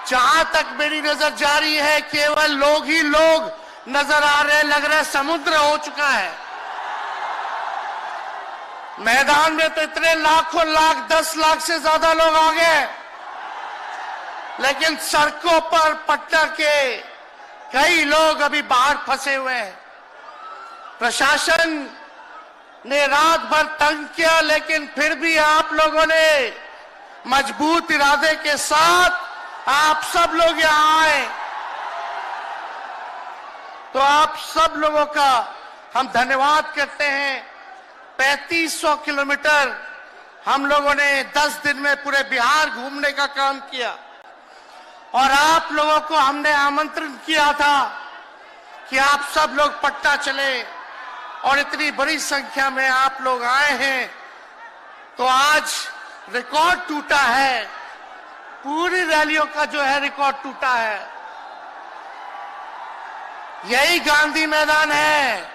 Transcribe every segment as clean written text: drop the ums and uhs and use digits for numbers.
जहां तक मेरी नजर जा रही है केवल लोग ही लोग नजर आ रहे, लग रहा है समुद्र हो चुका है। मैदान में तो इतने लाखों लाख 10 लाख से ज्यादा लोग आ गए, लेकिन सड़कों पर पटना के कई लोग अभी बाहर फंसे हुए हैं। प्रशासन ने रात भर तंग किया, लेकिन फिर भी आप लोगों ने मजबूत इरादे के साथ आप सब लोग यहां आए, तो आप सब लोगों का हम धन्यवाद करते हैं। 3500 किलोमीटर हम लोगों ने 10 दिन में पूरे बिहार घूमने का काम किया, और आप लोगों को हमने आमंत्रण किया था कि आप सब लोग पटना चले, और इतनी बड़ी संख्या में आप लोग आए हैं, तो आज रिकॉर्ड टूटा है। पूरी रैलियों का जो है रिकॉर्ड टूटा है। यही गांधी मैदान है।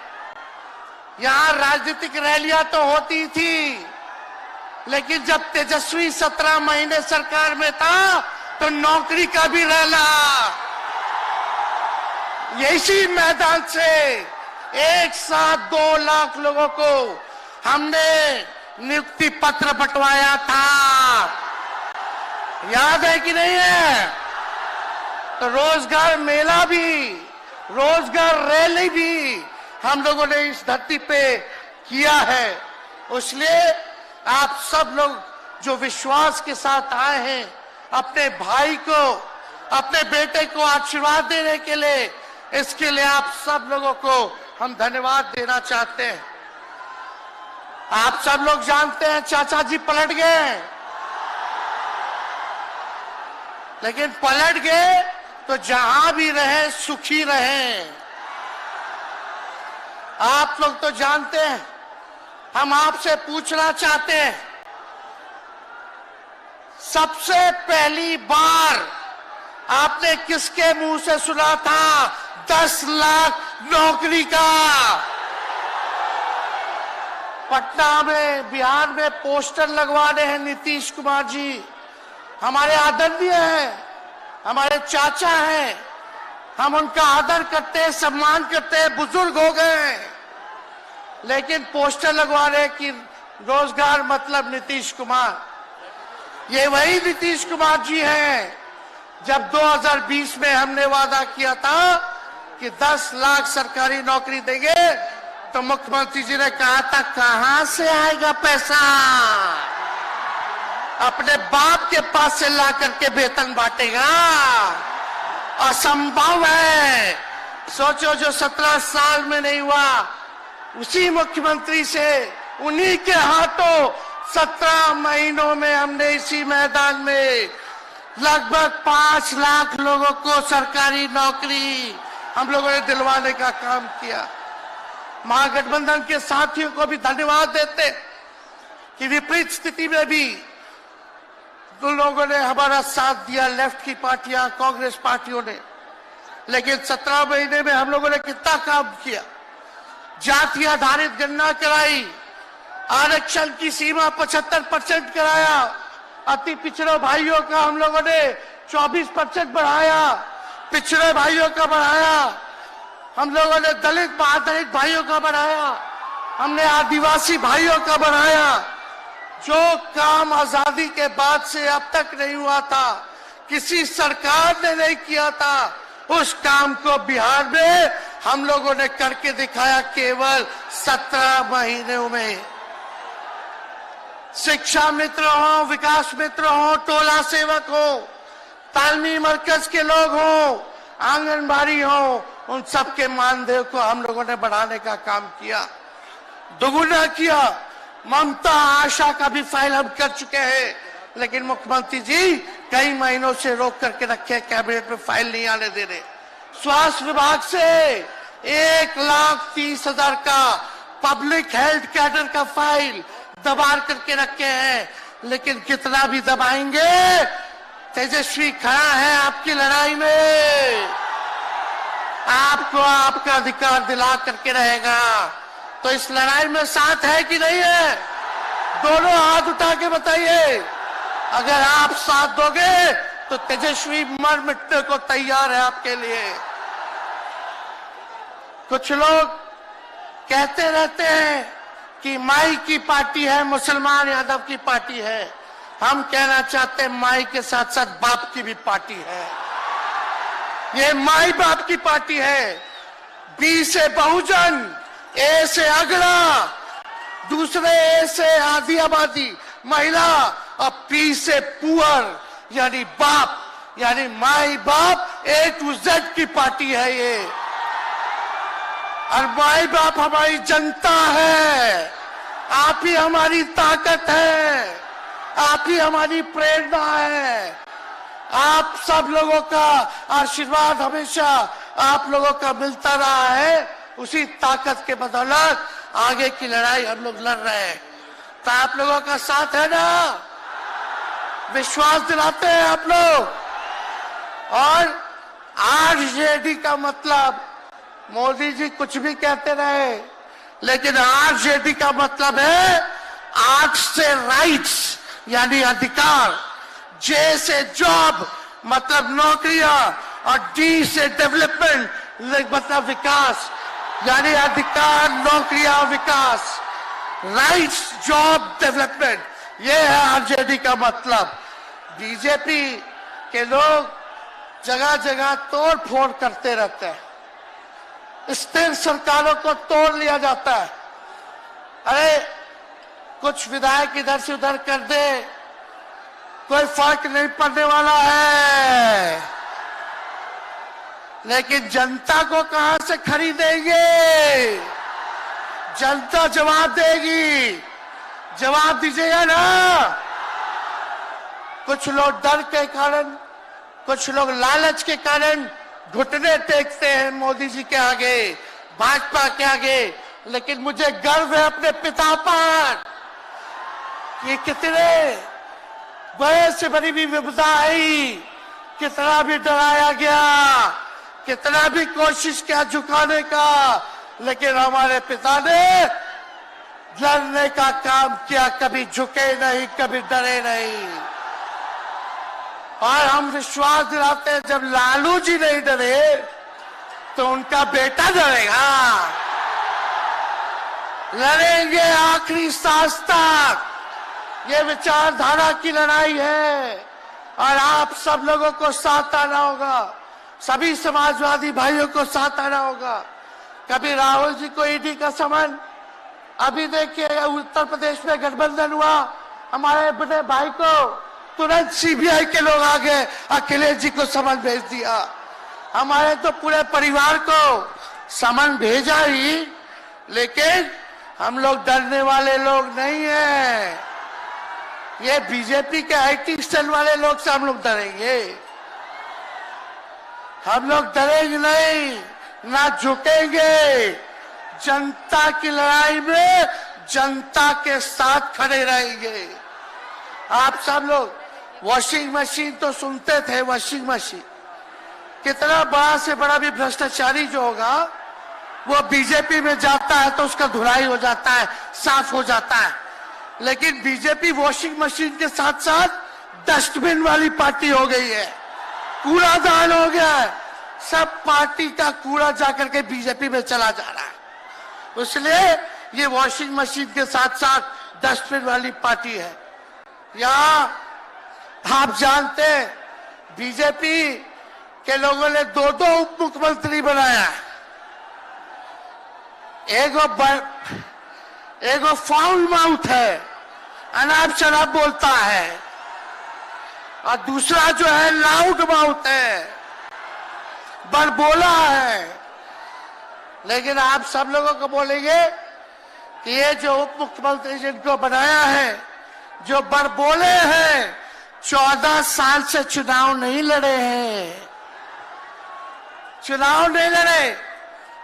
यहां राजनीतिक रैलियां तो होती थी, लेकिन जब तेजस्वी 17 महीने सरकार में था तो नौकरी का भी रैला यही मैदान से एक साथ 2 लाख लोगों को हमने नियुक्ति पत्र बंटवाया था। याद है कि नहीं है? तो रोजगार मेला भी, रोजगार रैली भी हम लोगों ने इस धरती पे किया है। इसलिए आप सब लोग जो विश्वास के साथ आए हैं, अपने भाई को, अपने बेटे को आशीर्वाद देने के लिए, इसके लिए आप सब लोगों को हम धन्यवाद देना चाहते हैं। आप सब लोग जानते हैं चाचा जी पलट गए, लेकिन पलट गए तो जहां भी रहे सुखी रहे। आप लोग तो जानते हैं, हम आपसे पूछना चाहते हैं, सबसे पहली बार आपने किसके मुंह से सुना था 10 लाख नौकरी का? पटना में, बिहार में पोस्टर लगवाने हैं नीतीश कुमार जी। हमारे आदरणीय हैं, हमारे चाचा हैं, हम उनका आदर करते हैं, सम्मान करते हैं, बुजुर्ग हो गए हैं, लेकिन पोस्टर लगवा रहे कि रोजगार मतलब नीतीश कुमार। ये वही नीतीश कुमार जी हैं जब 2020 में हमने वादा किया था कि 10 लाख सरकारी नौकरी देंगे, तो मुख्यमंत्री जी ने कहा था कहां से आएगा पैसा? अपने बाप के पास से ला करके वेतन बांटेगा? असंभव है। सोचो, जो 17 साल में नहीं हुआ, उसी मुख्यमंत्री से, उन्हीं के हाथों 17 महीनों में हमने इसी मैदान में लगभग 5 लाख लोगों को सरकारी नौकरी हम लोगों ने दिलवाने का काम किया। महागठबंधन के साथियों को भी धन्यवाद देते कि विपरीत स्थिति में भी उन लोगों ने हमारा साथ दिया, लेफ्ट की पार्टियां, कांग्रेस पार्टियों ने। लेकिन 17 महीने में हम लोगों ने कितना काम किया? जाति आधारित गणना कराई, आरक्षण की सीमा 75% कराया, अति पिछड़े भाइयों का हम लोगों ने 24% बढ़ाया, पिछड़े भाइयों का बढ़ाया, हम लोगों ने दलित महादलित भाइयों का बढ़ाया, हमने आदिवासी भाइयों का बढ़ाया। जो काम आजादी के बाद से अब तक नहीं हुआ था, किसी सरकार ने नहीं किया था, उस काम को बिहार में हम लोगों ने करके दिखाया केवल 17 महीनों में। शिक्षा मित्र हो, विकास मित्र हो, टोला सेवक हो, तालमी मरकज के लोग हो, आंगनबाड़ी हो, उन सबके मानदेय को हम लोगों ने बढ़ाने का काम किया, दोगुना किया। ममता आशा का भी फाइल हम कर चुके हैं, लेकिन मुख्यमंत्री जी कई महीनों से रोक करके रखे, कैबिनेट में फाइल नहीं आने दे रहे। स्वास्थ्य विभाग से 1,30,000 का पब्लिक हेल्थ कैडर का फाइल दबा करके रखे हैं, लेकिन कितना भी दबाएंगे, तेजस्वी खड़ा है आपकी लड़ाई में, आपको आपका अधिकार दिला करके रहेगा। तो इस लड़ाई में साथ है कि नहीं है? दोनों हाथ उठा के बताइए। अगर आप साथ दोगे तो तेजस्वी मर मिटने को तैयार है आपके लिए। कुछ लोग कहते रहते हैं कि माई की पार्टी है, मुसलमान यादव की पार्टी है। हम कहना चाहते हैं माई के साथ साथ बाप की भी पार्टी है। ये माई बाप की पार्टी है। बी से बहुजन, ए से अगड़ा, दूसरे ए से आधी आबादी महिला और पी से पुअर यानी बाप, यानी माई बाप ए टू जेड की पार्टी है ये। और माई बाप हमारी जनता है। आप ही हमारी ताकत है, आप ही हमारी प्रेरणा है। आप सब लोगों का आशीर्वाद हमेशा आप लोगों का मिलता रहा है। उसी ताकत के बदौलत आगे की लड़ाई हम लोग लड़ रहे हैं। तो आप लोगों का साथ है ना? विश्वास दिलाते हैं आप लोग। और आरजेडी का मतलब, मोदी जी कुछ भी कहते रहे, लेकिन आरजेडी का मतलब है आर से राइट्स यानी अधिकार, जे से जॉब मतलब नौकरियां, और डी से डेवलपमेंट मतलब विकास, यानी अधिकार, नौकरियां, विकास, राइट्स, जॉब, डेवलपमेंट, ये है आरजेडी का मतलब। बीजेपी के लोग जगह जगह तोड़ फोड़ करते रहते हैं। स्थिर सरकारों को तोड़ लिया जाता है। अरे कुछ विधायक इधर से उधर कर दे, कोई फर्क नहीं पड़ने वाला है। लेकिन जनता को कहां से खरीदेंगे? जनता जवाब देगी। जवाब दीजिएगा ना? कुछ लोग डर के कारण, कुछ लोग लालच के कारण घुटने टेकते हैं मोदी जी के आगे, भाजपा के आगे। लेकिन मुझे गर्व है अपने पिता पर कि कितने बड़े से बड़ी भी विपदा आई, कितना भी डराया गया, कितना भी कोशिश किया झुकाने का, लेकिन हमारे पिता ने लड़ने का काम किया। कभी झुके नहीं, कभी डरे नहीं। और हम विश्वास दिलाते हैं जब लालू जी नहीं डरे तो उनका बेटा डरेगा। लड़ेंगे आखिरी सांस तक। ये विचारधारा की लड़ाई है और आप सब लोगों को साथ आना होगा। सभी समाजवादी भाइयों को साथ आना होगा। कभी राहुल जी को ईडी का समन, अभी देखिए उत्तर प्रदेश में गठबंधन हुआ, हमारे बड़े भाई को तुरंत सीबीआई के लोग आ गए, अखिलेश जी को समन भेज दिया। हमारे तो पूरे परिवार को समन भेजा ही, लेकिन हम लोग डरने वाले लोग नहीं हैं। ये बीजेपी के आईटी सेल वाले लोग से हम लोग डरेंगे? हम लोग डरेंगे नहीं, ना झुकेंगे। जनता की लड़ाई में जनता के साथ खड़े रहेंगे। आप सब लोग वॉशिंग मशीन तो सुनते थे, वॉशिंग मशीन कितना बड़ा से बड़ा भी भ्रष्टाचारी जो होगा वो बीजेपी में जाता है तो उसका धुलाई हो जाता है, साफ हो जाता है। लेकिन बीजेपी वॉशिंग मशीन के साथ साथ डस्टबिन वाली पार्टी हो गई है, कूड़ादान हो गया है। सब पार्टी का कूड़ा जाकर के बीजेपी में चला जा रहा है। इसलिए ये वॉशिंग मशीन के साथ साथ डस्टबिन वाली पार्टी है। यहाँ आप जानते हैं बीजेपी के लोगों ने दो उप मुख्यमंत्री बनाया। एगो फाउल माउथ है, अनाप शनाप बोलता है, और दूसरा जो है लाउड माउथ है, बड़बोला है। लेकिन आप सब लोगों को बोलेंगे कि ये जो उप मुख्यमंत्री जिनको बनाया है, जो बड़बोले हैं, 14 साल से चुनाव नहीं लड़े हैं, चुनाव नहीं लड़े,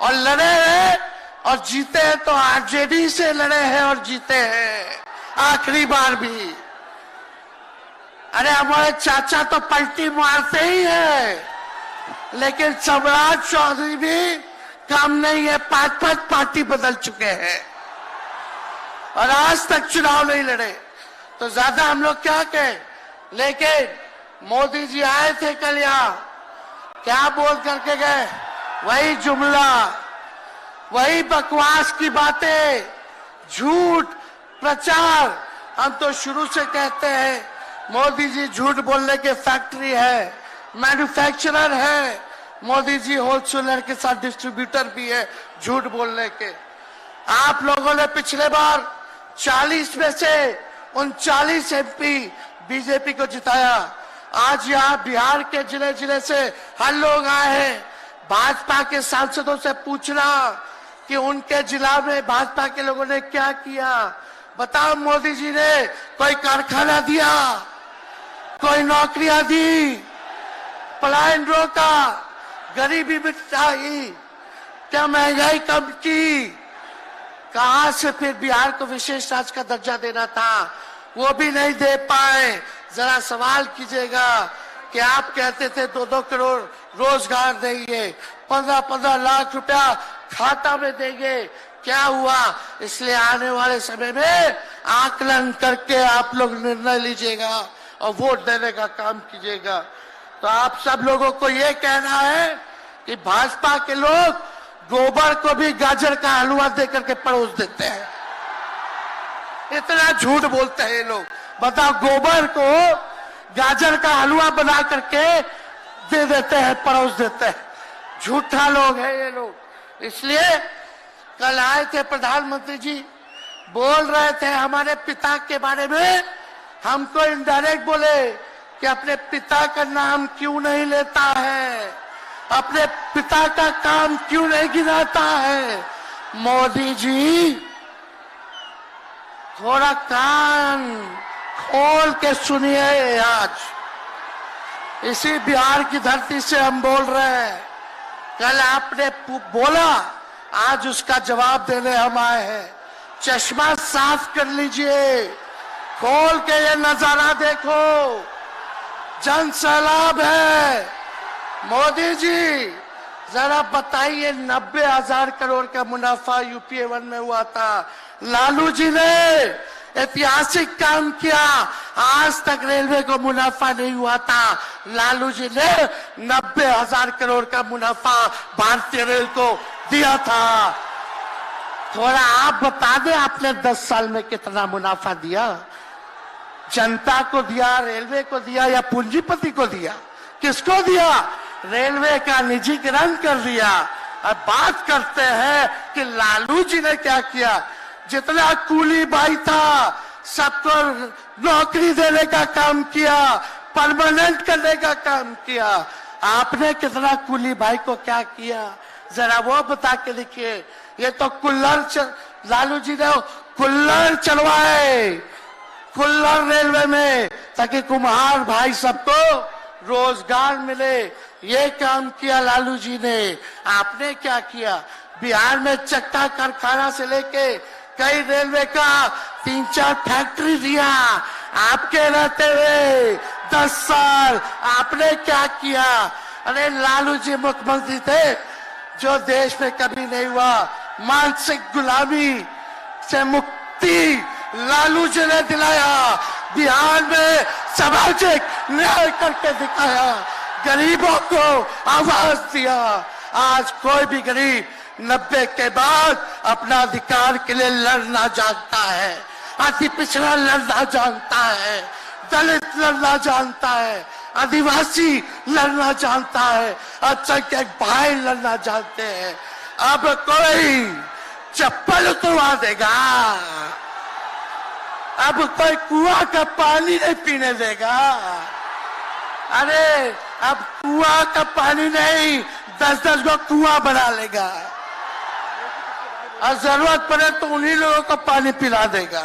और लड़े हैं और जीते हैं तो आरजेडी से लड़े हैं और जीते हैं आखिरी बार भी। अरे हमारे चाचा तो पलटी मारते ही है, लेकिन सम्राट चौधरी भी काम नहीं है, 5 पार्टी बदल चुके हैं और आज तक चुनाव नहीं लड़े। तो ज्यादा हम लोग क्या कहें, लेकिन मोदी जी आए थे कल यहाँ, क्या बोल करके गए? वही जुमला, वही बकवास की बातें, झूठ प्रचार। हम तो शुरू से कहते हैं मोदी जी झूठ बोलने के फैक्ट्री है, मैन्युफैक्चरर है। मोदी जी होलसेलर के साथ डिस्ट्रीब्यूटर भी है झूठ बोलने के। आप लोगों ने पिछले बार 40 में से 39 एमपी बीजेपी को जिताया। आज यहाँ बिहार के जिले जिले से हर लोग आए हैं भाजपा के सांसदों से पूछना कि उनके जिला में भाजपा के लोगों ने क्या किया। बताओ, मोदी जी ने कोई कारखाना दिया, कोई नौकरियां दी, पलायन रोका, गरीबी मिटाई, क्या महंगाई कम की? कहां से फिर बिहार को विशेष राज्य का दर्जा देना था, वो भी नहीं दे पाए। जरा सवाल कीजिएगा कि आप कहते थे 2-2 करोड़ रोजगार देंगे, 15-15 लाख रुपया खाता में देंगे, क्या हुआ? इसलिए आने वाले समय में आकलन करके आप लोग निर्णय लीजिएगा और वोट देने का काम कीजिएगा। तो आप सब लोगों को ये कहना है कि भाजपा के लोग गोबर को भी गाजर का हलवा देकर के परोस देते हैं। इतना झूठ बोलते हैं ये लोग। बताओ, गोबर को गाजर का हलवा बना करके दे देते हैं, परोस देते हैं। झूठा लोग हैं ये लोग। इसलिए कल आए थे प्रधानमंत्री जी, बोल रहे थे हमारे पिता के बारे में। हमको इनडायरेक्ट बोले कि अपने पिता का नाम क्यों नहीं लेता है, अपने पिता का काम क्यों नहीं गिनाता है। मोदी जी, थोड़ा कान खोल के सुनिए। आज इसी बिहार की धरती से हम बोल रहे हैं। कल आपने बोला, आज उसका जवाब देने हम आए हैं। चश्मा साफ कर लीजिए, खोल के ये नजारा देखो, जन सैलाब है। मोदी जी, जरा बताइए, 90,000 करोड़ का मुनाफा यूपीए 1 में हुआ था। लालू जी ने ऐतिहासिक काम किया, आज तक रेलवे को मुनाफा नहीं हुआ था। लालू जी ने 90,000 करोड़ का मुनाफा भारतीय रेल को दिया था। थोड़ा आप बता दें, आपने 10 साल में कितना मुनाफा दिया? जनता को दिया, रेलवे को दिया या पूंजीपति को दिया? किसको दिया? रेलवे का निजीकरण कर दिया। अब बात करते हैं कि लालू जी ने क्या किया। जितना कूली भाई था सबको नौकरी देने का काम किया, परमानेंट करने का काम किया। आपने कितना कूली भाई को क्या किया, जरा वो बता के लिखिए। ये तो लालू जी ने कुल्लर चलवाए, कुल्लर रेलवे में, ताकि कुम्हार भाई सबको रोजगार मिले। ये काम किया लालू जी ने। आपने क्या किया? बिहार में चक्का कारखाना से लेके कई रेलवे का 3-4 फैक्ट्री दिया। आपके रहते हुए 10 साल आपने क्या किया? अरे लालू जी मुख्यमंत्री थे जो देश में कभी नहीं हुआ। मानसिक गुलामी से मुक्ति लालू जी ने दिलाया। बिहार में सामाजिक न्याय करके दिखाया, गरीबों को आवाज दिया। आज कोई भी गरीब 90 के बाद अपना अधिकार के लिए लड़ना जानता है, अति पिछड़ा लड़ना जानता है, दलित लड़ना जानता है, आदिवासी लड़ना जानता है, अल्पसंख्यक भाई लड़ना जानते हैं। अब कोई चप्पल उतरवा देगा, अब कोई कुआं का पानी नहीं पीने देगा। अरे अब कुआं का पानी नहीं, 10-10 को कुआं बना लेगा और जरूरत पड़े तो उन्हीं लोगों को पानी पिला देगा।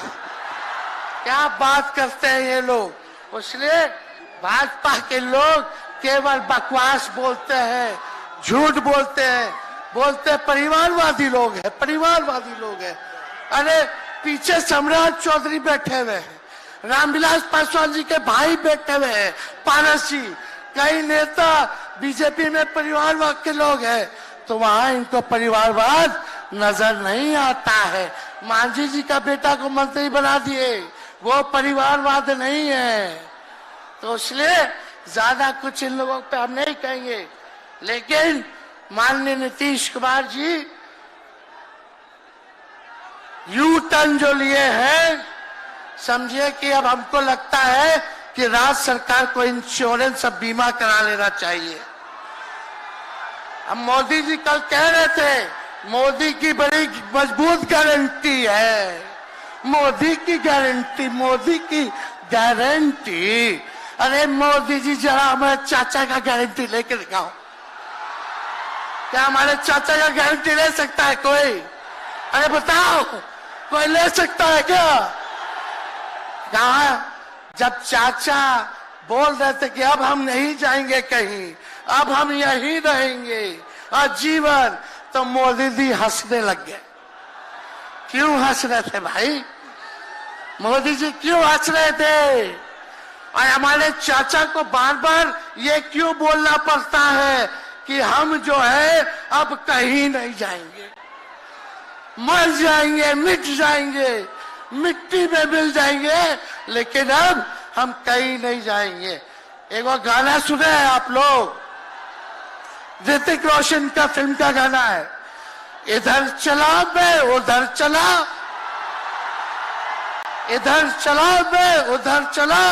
क्या बात करते हैं ये लोग। इसलिए भाजपा के लोग केवल बकवास बोलते हैं, झूठ बोलते हैं, बोलते परिवारवादी लोग हैं, परिवारवादी लोग हैं। अरे पीछे सम्राट चौधरी बैठे हुए हैं, रामविलास पासवान जी के भाई बैठे हुए हैं, पारस जी, कई नेता बीजेपी में परिवारवाद के लोग हैं, तो वहां इनको परिवारवाद नजर नहीं आता है। मांझी जी का बेटा को मंत्री बना दिए, वो परिवारवाद नहीं है। तो इसलिए ज्यादा कुछ इन लोगों पे हम नहीं कहेंगे, लेकिन माननीय नीतीश कुमार जी यू टर्न जो लिए हैं, समझिए कि अब हमको लगता है कि राज्य सरकार को इंश्योरेंस और बीमा करा लेना चाहिए। अब मोदी जी कल कह रहे थे मोदी की बड़ी मजबूत गारंटी है, मोदी की गारंटी, मोदी की गारंटी। अरे मोदी जी जरा हमारे चाचा का गारंटी लेके दिखाओ। क्या हमारे चाचा का गारंटी ले सकता है कोई? अरे बताओ, कोई ले सकता है क्या? कहा जब चाचा बोल रहे थे कि अब हम नहीं जाएंगे कहीं, अब हम यहीं रहेंगे आजीवन, तो मोदी जी हंसने लग गए। क्यों हंस रहे थे भाई? मोदी जी क्यों हंस रहे थे? और हमारे चाचा को बार बार ये क्यों बोलना पड़ता है कि हम जो है अब कहीं नहीं जाएंगे, मर जाएंगे, मिट जाएंगे, मिट्टी में मिल जाएंगे, लेकिन अब हम कहीं नहीं जाएंगे। एक वो गाना सुने हैं आप लोग, ऋतिक रोशन का फिल्म का गाना है, इधर चला मैं उधर चला, इधर चला मैं उधर चला,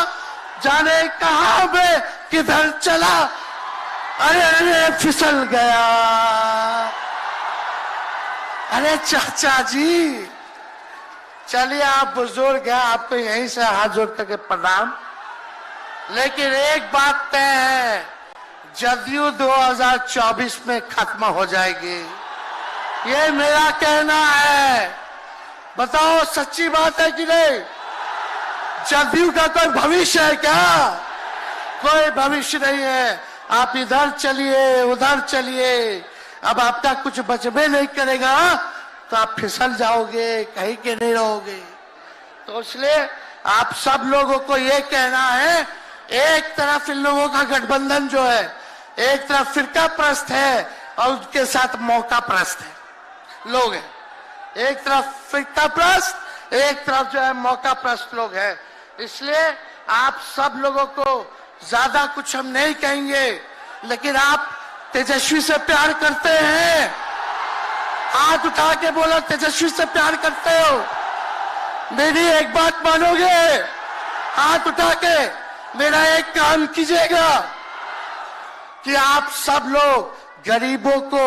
जाने कहां मैं किधर चला, अरे अरे फिसल गया। अरे चाचा जी, चलिए आप बुजुर्ग हैं, आपको यहीं से हाथ जोड़ करके प्रणाम। लेकिन एक बात तय है, जदयू 2024 में खत्म हो जाएगी, ये मेरा कहना है। बताओ सच्ची बात है कि नहीं? जदयू का कोई भविष्य है क्या? कोई भविष्य नहीं है। आप इधर चलिए उधर चलिए, अब आपका कुछ बचबे नहीं करेगा तो आप फिसल जाओगे, कहीं के नहीं रहोगे। तो इसलिए आप सब लोगों को ये कहना है, एक तरफ इन लोगों का गठबंधन जो है, एक तरफ फिरका प्रस्त है और उनके साथ मौका प्रस्त है लोग हैं। एक तरफ फिरका प्रस्त, एक तरफ जो है मौका प्रस्त लोग हैं। इसलिए आप सब लोगों को ज्यादा कुछ हम नहीं कहेंगे, लेकिन आप तेजस्वी से प्यार करते हैं? हाथ उठा के बोलो, तेजस्वी से प्यार करते हो? मेरी एक बात मानोगे? हाथ उठा के मेरा एक काम कीजिएगा कि आप सब लोग गरीबों को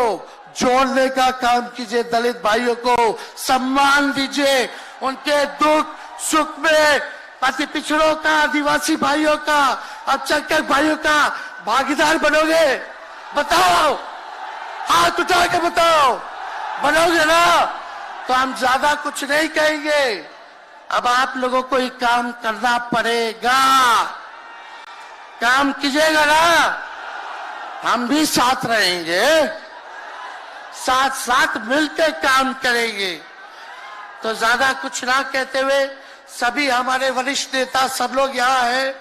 जोड़ने का काम कीजिए, दलित भाइयों को सम्मान दीजिए, उनके दुख सुख में पति पिछड़ों का, आदिवासी भाइयों का, अल्पसंख्यक भाइयों का भागीदार बनोगे? बताओ, हाथ उठा के बताओ, बनोगे ना? तो हम ज्यादा कुछ नहीं कहेंगे। अब आप लोगों को ही काम करना पड़ेगा, काम कीजिएगा ना? हम भी साथ रहेंगे, साथ साथ मिलकर काम करेंगे। तो ज्यादा कुछ ना कहते हुए सभी हमारे वरिष्ठ नेता सब लोग यहाँ हैं,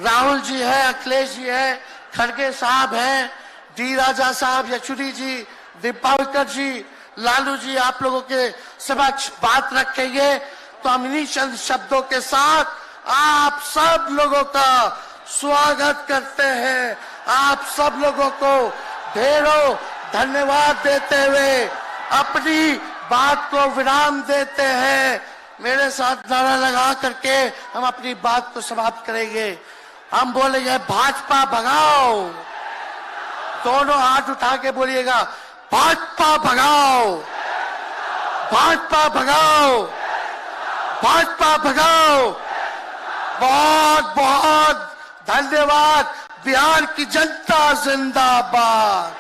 राहुल जी है, अखिलेश जी है, खड़गे साहब हैं, डी राजा साहब, येचुरी जी, दीपावकर जी, लालू जी आप लोगों के समक्ष बात रखेंगे। तो हम इन्हीं चंद शब्दों के साथ आप सब लोगों का स्वागत करते हैं, आप सब लोगों को ढेरों धन्यवाद देते हुए अपनी बात को विराम देते हैं। मेरे साथ नारा लगा करके हम अपनी बात को समाप्त करेंगे। हम बोलेंगे भाजपा भगाओ, दोनों हाथ उठा के बोलिएगा, भाजपा भगाओ, भाजपा भगाओ, भाजपा भगाओ। बहुत बहुत धन्यवाद। बिहार की जनता जिंदाबाद,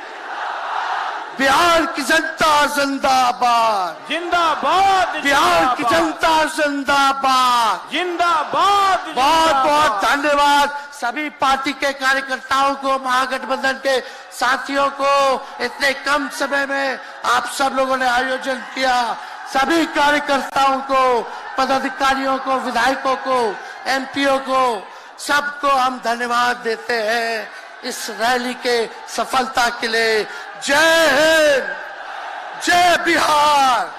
बिहार की जनता जिंदाबाद, जिंदाबाद, बिहार की जनता जिंदाबाद, जिंदाबाद। बहुत बहुत धन्यवाद सभी पार्टी के कार्यकर्ताओं को, महागठबंधन के साथियों को। इतने कम समय में आप सब लोगों ने आयोजन किया, सभी कार्यकर्ताओं को, पदाधिकारियों को, विधायकों को, एमपीओ को, सबको हम धन्यवाद देते हैं इस रैली के सफलता के लिए। जय हिंद, जय बिहार।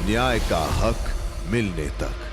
न्याय का हक मिलने तक